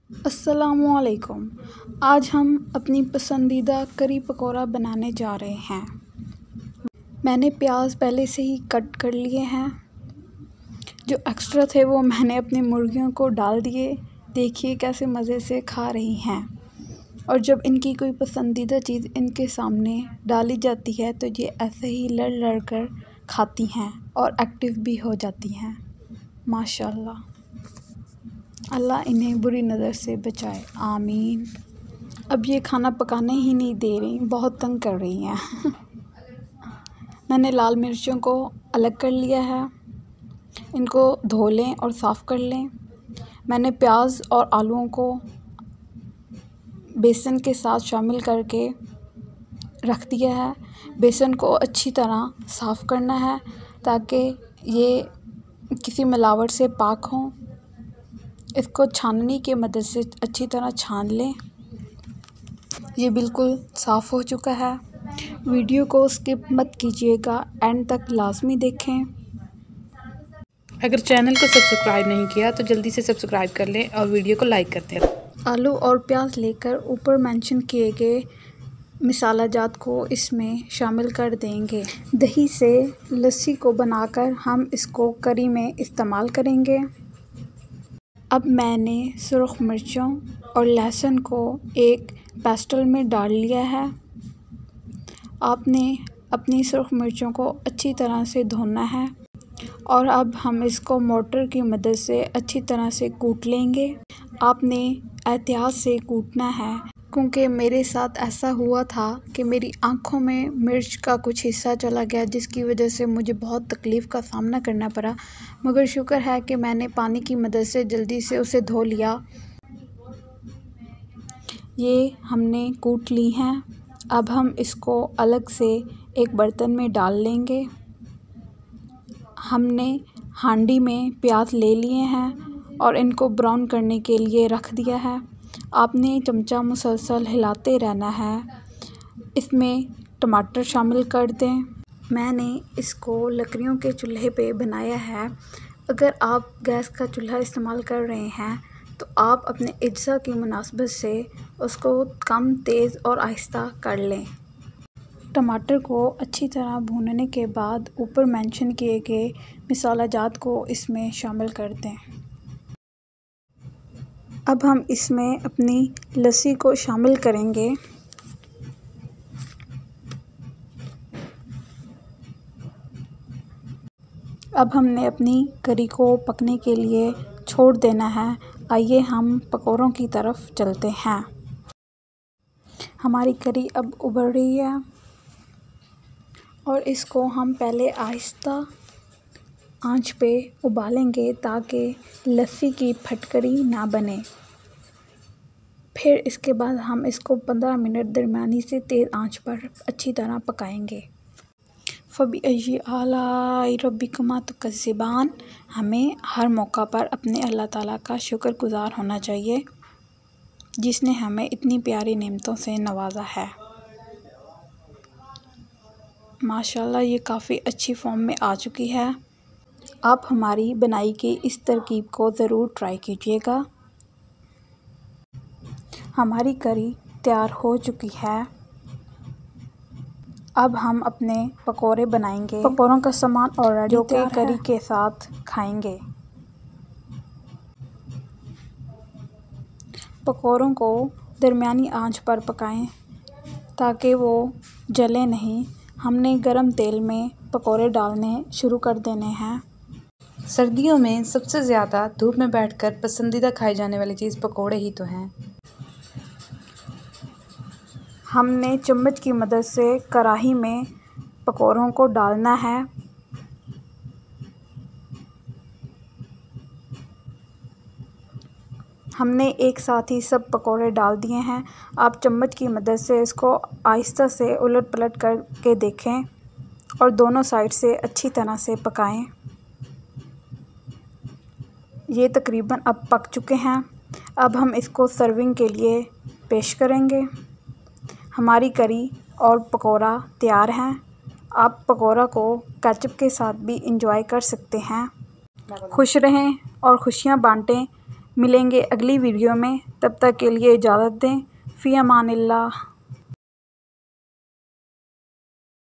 अस्सलामुअलैकुम। आज हम अपनी पसंदीदा करी पकौड़ा बनाने जा रहे हैं। मैंने प्याज पहले से ही कट कर लिए हैं। जो एक्स्ट्रा थे वो मैंने अपनी मुर्गियों को डाल दिए। देखिए कैसे मज़े से खा रही हैं। और जब इनकी कोई पसंदीदा चीज़ इनके सामने डाली जाती है तो ये ऐसे ही लड़ लड़ कर खाती हैं और एक्टिव भी हो जाती हैं। माशाल्लाह। अल्लाह इन्हें बुरी नज़र से बचाए, आमीन। अब ये खाना पकाने ही नहीं दे रही, बहुत तंग कर रही हैं। मैंने लाल मिर्चों को अलग कर लिया है। इनको धो लें और साफ़ कर लें। मैंने प्याज और आलूओं को बेसन के साथ शामिल करके रख दिया है। बेसन को अच्छी तरह साफ़ करना है ताकि ये किसी मिलावट से पाक हों। इसको छाननी की मदद से अच्छी तरह छान लें। ये बिल्कुल साफ़ हो चुका है। वीडियो को स्किप मत कीजिएगा, एंड तक लाजमी देखें। अगर चैनल को सब्सक्राइब नहीं किया तो जल्दी से सब्सक्राइब कर लें और वीडियो को लाइक करते हैं। आलू और प्याज लेकर ऊपर मेंशन किए गए मसाला जात को इसमें शामिल कर देंगे। दही से लस्सी को बनाकर हम इसको करी में इस्तेमाल करेंगे। अब मैंने सुर्ख मिर्चों और लहसुन को एक पेस्टल में डाल लिया है। आपने अपनी सुर्ख मिर्चों को अच्छी तरह से धोना है और अब हम इसको मोटर की मदद से अच्छी तरह से कूट लेंगे। आपने एहतियात से कूटना है क्योंकि मेरे साथ ऐसा हुआ था कि मेरी आँखों में मिर्च का कुछ हिस्सा चला गया, जिसकी वजह से मुझे बहुत तकलीफ़ का सामना करना पड़ा। मगर शुक्र है कि मैंने पानी की मदद से जल्दी से उसे धो लिया। ये हमने कूट ली हैं। अब हम इसको अलग से एक बर्तन में डाल लेंगे। हमने हांडी में प्याज ले लिए हैं और इनको ब्राउन करने के लिए रख दिया है। आपने चमचा मुसलसल हिलाते रहना है। इसमें टमाटर शामिल कर दें। मैंने इसको लकड़ियों के चूल्हे पे बनाया है। अगर आप गैस का चूल्हा इस्तेमाल कर रहे हैं तो आप अपने इज्ज़ा की मुनासबत से उसको कम, तेज़ और आहिस्ता कर लें। टमाटर को अच्छी तरह भूनने के बाद ऊपर मेंशन किए गए मसाला जात को इसमें शामिल कर दें। अब हम इसमें अपनी लस्सी को शामिल करेंगे। अब हमने अपनी करी को पकने के लिए छोड़ देना है। आइए हम पकौड़ों की तरफ चलते हैं। हमारी करी अब उबल रही है और इसको हम पहले आहिस्ता आंच पे उबालेंगे ताकि लस्सी की फटकरी ना बने। फिर इसके बाद हम इसको 15 मिनट दरमियानी से तेज़ आंच पर अच्छी तरह पकाएंगे। फ़बिअय्यि आलाइ रब्बिकुमा तुकज़्ज़िबान। हमें हर मौका पर अपने अल्लाह ताला का शुक्रगुज़ार होना चाहिए जिसने हमें इतनी प्यारी नेमतों से नवाजा है। माशाल्लाह ये काफ़ी अच्छी फॉर्म में आ चुकी है। आप हमारी बनाई की इस तरकीब को ज़रूर ट्राई कीजिएगा। हमारी करी तैयार हो चुकी है। अब हम अपने पकोड़े बनाएंगे। पकोड़ों का सामान ऑलरेडी जो कि करी के साथ खाएंगे। पकोड़ों को दरमियानी आंच पर पकाएं ताकि वो जले नहीं। हमने गरम तेल में पकोड़े डालने शुरू कर देने हैं। सर्दियों में सबसे ज़्यादा धूप में बैठकर पसंदीदा खाई जाने वाली चीज़ पकोड़े ही तो हैं। हमने चम्मच की मदद से कढ़ाई में पकोड़ों को डालना है। हमने एक साथ ही सब पकोड़े डाल दिए हैं। आप चम्मच की मदद से इसको आहिस्ता से उलट पलट करके देखें और दोनों साइड से अच्छी तरह से पकाएं। ये तकरीबन अब पक चुके हैं। अब हम इसको सर्विंग के लिए पेश करेंगे। हमारी करी और पकौड़ा तैयार हैं। आप पकौड़ा को केचप के साथ भी इंजॉय कर सकते हैं। खुश रहें और खुशियाँ बांटें। मिलेंगे अगली वीडियो में, तब तक के लिए इजाज़त दें। फ़ी अमानिल्लाह।